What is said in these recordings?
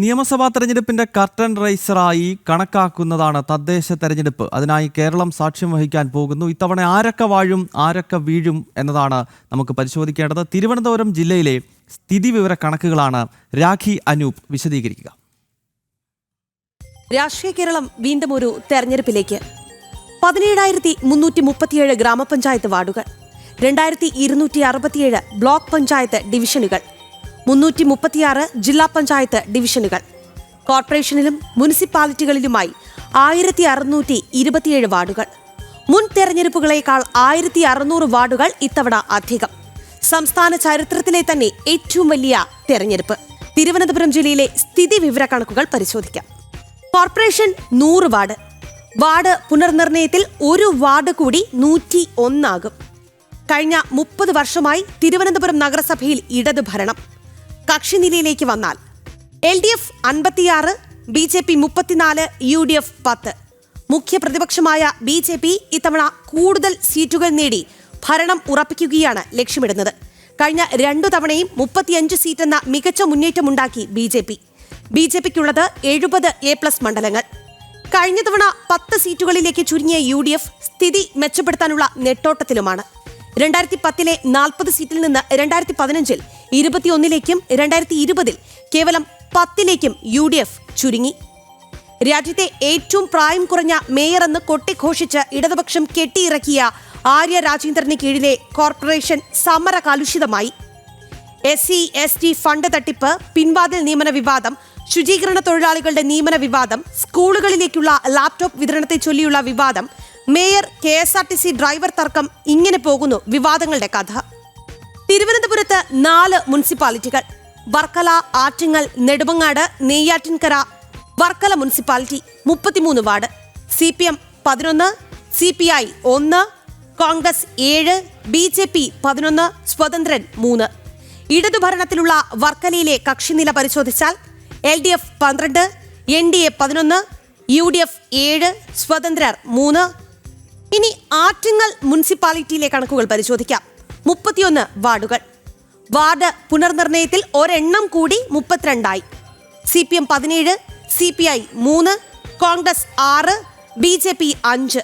നിയമസഭാ തെരഞ്ഞെടുപ്പിന്റെ കർട്ടൻ റൈസറായി കണക്കാക്കുന്നതാണ് തദ്ദേശ തെരഞ്ഞെടുപ്പ്. അതിനായി കേരളം സാക്ഷ്യം വഹിക്കാൻ പോകുന്നു. ഇത്തവണ ആരൊക്കെ വാഴും ആരൊക്കെ വീഴും എന്നതാണ് നമുക്ക് പരിശോധിക്കേണ്ടത്. തിരുവനന്തപുരം ജില്ലയിലെ സ്ഥിതിവിവര കണക്കുകളാണ് രാഖി അനൂപ് വിശദീകരിക്കുക. രാഷ്ട്രീയ കേരളം വീണ്ടും ഒരു തെരഞ്ഞെടുപ്പിലേക്ക്. 17,337 ഗ്രാമപഞ്ചായത്ത് വാർഡുകൾ, 2,267 ബ്ലോക്ക് പഞ്ചായത്ത് ഡിവിഷനുകൾ, 336 ജില്ലാ പഞ്ചായത്ത് ഡിവിഷനുകൾ, കോർപ്പറേഷനിലും മുനിസിപ്പാലിറ്റികളിലുമായി 1,627 വാർഡുകൾ. മുൻ തെരഞ്ഞെടുപ്പുകളേക്കാൾ 1,600 വാർഡുകൾ ഇത്തവണ അധികം. സംസ്ഥാന ചരിത്രത്തിലെ തന്നെ ഏറ്റവും വലിയ തെരഞ്ഞെടുപ്പ്. തിരുവനന്തപുരം ജില്ലയിലെ സ്ഥിതി വിവര കണക്കുകൾ പരിശോധിക്കാം. Corporation 100 ward. വാർഡ് പുനർനിർണയത്തിൽ ഒരു വാർഡ് കൂടി 101 ആകും. കഴിഞ്ഞ 30 വർഷമായി തിരുവനന്തപുരം നഗരസഭയിൽ ഇടതു ഭരണം. കക്ഷിനിലയിലേക്ക് വന്നാൽ LDF 56, BJP 34, UDF 10. മുഖ്യ പ്രതിപക്ഷമായ BJP ഇത്തവണ കൂടുതൽ സീറ്റുകൾ നേടി ഭരണം ഉറപ്പിക്കുകയാണ് ലക്ഷ്യമിടുന്നത്. കഴിഞ്ഞ 2 തവണയും 35 സീറ്റെന്ന മികച്ച മുന്നേറ്റമുണ്ടാക്കി BJPക്കുള്ളത് 70 A+ മണ്ഡലങ്ങൾ. കഴിഞ്ഞ തവണ 10 സീറ്റുകളിലേക്ക് ചുരുങ്ങിയ UDF സ്ഥിതി മെച്ചപ്പെടുത്താനുള്ള നെട്ടോട്ടത്തിലുമാണ്. 2010-ലെ 40 സീറ്റിൽ നിന്ന് 2015-ൽ 21-ലേക്കും 2020-ൽ കേവലം 10-ലേക്കും UDF ചുരുങ്ങി. രാജ്യത്തെ ഏറ്റവും പ്രായം കുറഞ്ഞ മേയർ എന്ന് കൊട്ടിഘോഷിച്ച് ഇടതുപക്ഷം കെട്ടിയിറക്കിയ ആര്യ രാജേന്ദ്രന് കീഴിലെ കോർപ്പറേഷൻ സമരകലുഷിതമായി. SC/ST ഫണ്ട് തട്ടിപ്പ്, പിൻവാതിൽ നിയമന വിവാദം, ശുചീകരണ തൊഴിലാളികളുടെ നിയമന വിവാദം, സ്കൂളുകളിലേക്കുള്ള ലാപ്ടോപ്പ് വിതരണത്തെ ചൊല്ലിയുള്ള വിവാദം, മേയർ KSRTC ഡ്രൈവർ തർക്കം, ഇങ്ങനെ പോകുന്നു വിവാദങ്ങളുടെ കഥ. തിരുവനന്തപുരത്ത് 4 മുനിസിപ്പാലിറ്റികൾ: Varkala, Attingal, Nedumangad, Neyyattinkara. Varkala municipality 33 ward. CPM 11, CPI 1, Congress 7, BJP 11, സ്വതന്ത്രൻ 3. ഇടതുഭരണത്തിലുള്ള വർക്കലയിലെ കക്ഷിനില പരിശോധിച്ചാൽ LDF 12, NDA 11, UDF 7, സ്വതന്ത്രർ 3. ഇനി ആറ്റിങ്ങൽ മുനിസിപ്പാലിറ്റിയിലെ കണക്കുകൾ പരിശോധിക്കാം. 31 വാർഡുകൾ. വാർഡ് പുനർനിർണയത്തിൽ ഒരെണ്ണം കൂടി 32 ആയി. CPM 17, CPI 3, Congress 6, BJP 5.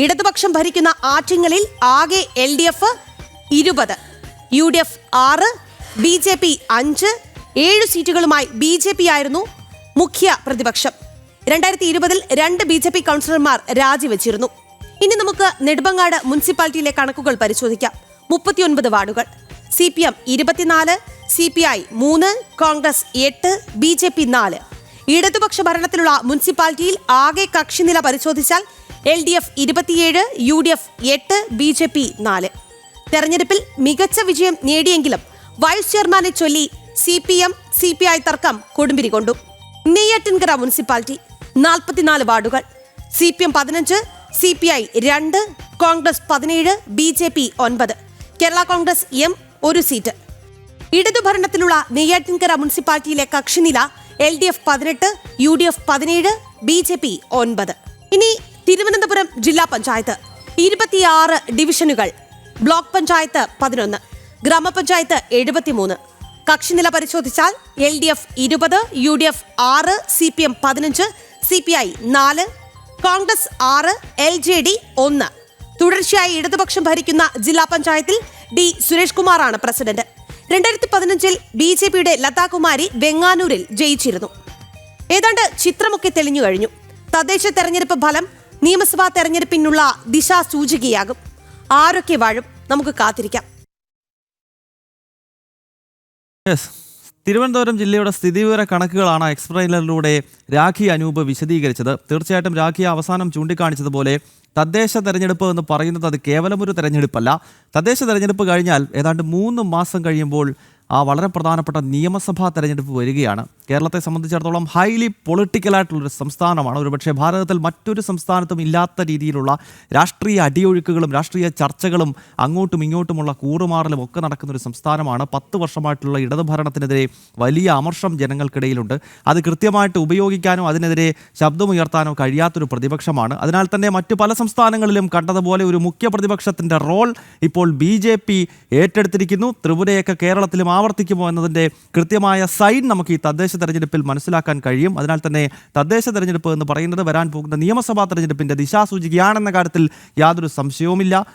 ഇടതുപക്ഷം ഭരിക്കുന്ന ആറ്റിങ്ങലിൽ ആകെ LDF 20, UDF 6, BJP 5. 7 സീറ്റുകളുമായി BJP ആയിരുന്നു മുഖ്യ പ്രതിപക്ഷം. 2020-ൽ 2 BJP കൗൺസിലർമാർ രാജിവെച്ചിരുന്നു. ഇനി നമുക്ക് നെടുമങ്ങാട് മുനിസിപ്പാലിറ്റിയിലെ കണക്കുകൾ പരിശോധിക്കാം. 39 വാർഡുകൾ. CPM 24, CPI 3, Congress 8, BJP 4. ഇടതുപക്ഷ ഭരണത്തിലുള്ള മുനിസിപ്പാലിറ്റിയിൽ ആകെ കക്ഷിനില പരിശോധിച്ചാൽ LDF 27, UDF 8, BJP 4. തെരഞ്ഞെടുപ്പിൽ മികച്ച വിജയം നേടിയെങ്കിലും വൈസ് ചെയർമാനെ ചൊല്ലി CPM CPI തർക്കം കൊടുമ്പിരി കൊണ്ടു. നെയ്യാറ്റിൻകര മുനിസിപ്പാലിറ്റി 44 വാർഡുകൾ. CPM 15, CPI 2, Congress 17, BJP 9. Kerala Congress M 1 seat. ഇടതുഭരണത്തിലുള്ള നെയ്യാറ്റിൻകര മുനിസിപ്പാലിറ്റിയിലെ കക്ഷിനില LDF 18, UDF 17, BJP 9. ഇനി തിരുവനന്തപുരം ജില്ലാ പഞ്ചായത്ത് 26 ഡിവിഷനുകൾ, ബ്ലോക്ക് പഞ്ചായത്ത് 11, ഗ്രാമപഞ്ചായത്ത് 73. കക്ഷിനില പരിശോധിച്ചാൽ LDF 20, UDF 6, CPM 15, CPI 4, Congress 6, LJD 1. തുടർച്ചയായി ഇടതുപക്ഷം ഭരിക്കുന്ന ജില്ലാ പഞ്ചായത്തിൽ D സുരേഷ് കുമാറാണ് പ്രസിഡന്റ്. 2015-ൽ BJPയുടെ ലതാകുമാരി വെങ്ങാനൂരിൽ ജയിച്ചിരുന്നു. ഏതാണ്ട് ചിത്രമൊക്കെ തെളിഞ്ഞു കഴിഞ്ഞു. തദ്ദേശ തെരഞ്ഞെടുപ്പ് ഫലം നിയമസഭാ തെരഞ്ഞെടുപ്പിനുള്ള ദിശാസൂചികയാകും. ആരൊക്കെ വാഴും, നമുക്ക് കാത്തിരിക്കാം. തിരുവനന്തപുരം ജില്ലയുടെ സ്ഥിതിവിവര കണക്കുകളാണ് എക്സ്പ്ലെയിനറിലൂടെ രാഖി അനൂപ് വിശദീകരിച്ചത്. തീർച്ചയായിട്ടും രാഖി അവസാനം ചൂണ്ടിക്കാണിച്ചതുപോലെ തദ്ദേശ തെരഞ്ഞെടുപ്പ് എന്ന് പറയുന്നത് അത് കേവലം ഒരു തെരഞ്ഞെടുപ്പല്ല. തദ്ദേശ തെരഞ്ഞെടുപ്പ് കഴിഞ്ഞാൽ ഏതാണ്ട് 3 മാസം കഴിയുമ്പോൾ വളരെ പ്രധാനപ്പെട്ട നിയമസഭാ തെരഞ്ഞെടുപ്പ് വരികയാണ്. കേരളത്തെ സംബന്ധിച്ചിടത്തോളം ഹൈലി പൊളിറ്റിക്കലായിട്ടുള്ളൊരു സംസ്ഥാനമാണ്. ഒരുപക്ഷെ ഭാരതത്തിൽ മറ്റൊരു സംസ്ഥാനത്തും ഇല്ലാത്ത രീതിയിലുള്ള രാഷ്ട്രീയ അടിയൊഴുക്കുകളും രാഷ്ട്രീയ ചർച്ചകളും അങ്ങോട്ടും ഇങ്ങോട്ടുമുള്ള കൂറുമാറലും ഒക്കെ നടക്കുന്നൊരു സംസ്ഥാനമാണ്. 10 വർഷമായിട്ടുള്ള ഇടതുഭരണത്തിനെതിരെ വലിയ അമർഷം ജനങ്ങൾക്കിടയിലുണ്ട്. അത് കൃത്യമായിട്ട് ഉപയോഗിക്കാനോ അതിനെതിരെ ശബ്ദമുയർത്താനോ കഴിയാത്തൊരു പ്രതിപക്ഷമാണ്. അതിനാൽ തന്നെ മറ്റു പല സംസ്ഥാനങ്ങളിലും കണ്ടതുപോലെ ഒരു മുഖ്യ പ്രതിപക്ഷത്തിൻ്റെ റോൾ ഇപ്പോൾ BJP ഏറ്റെടുത്തിരിക്കുന്നു. ത്രിപുരയൊക്കെ കേരളത്തിലും ആവർത്തിക്കുമോ എന്നതിൻ്റെ കൃത്യമായ സൈൻ നമുക്ക് ഈ തദ്ദേശ തെരഞ്ഞെടുപ്പിൽ മനസ്സിലാക്കാൻ കഴിയും. അതിനാൽ തന്നെ തദ്ദേശ തെരഞ്ഞെടുപ്പ് എന്ന് പറയുന്നത് വരാൻ പോകുന്ന നിയമസഭാ തെരഞ്ഞെടുപ്പിന്റെ ദിശാസൂചികയാണെന്ന കാര്യത്തിൽ യാതൊരു സംശയവുമില്ല.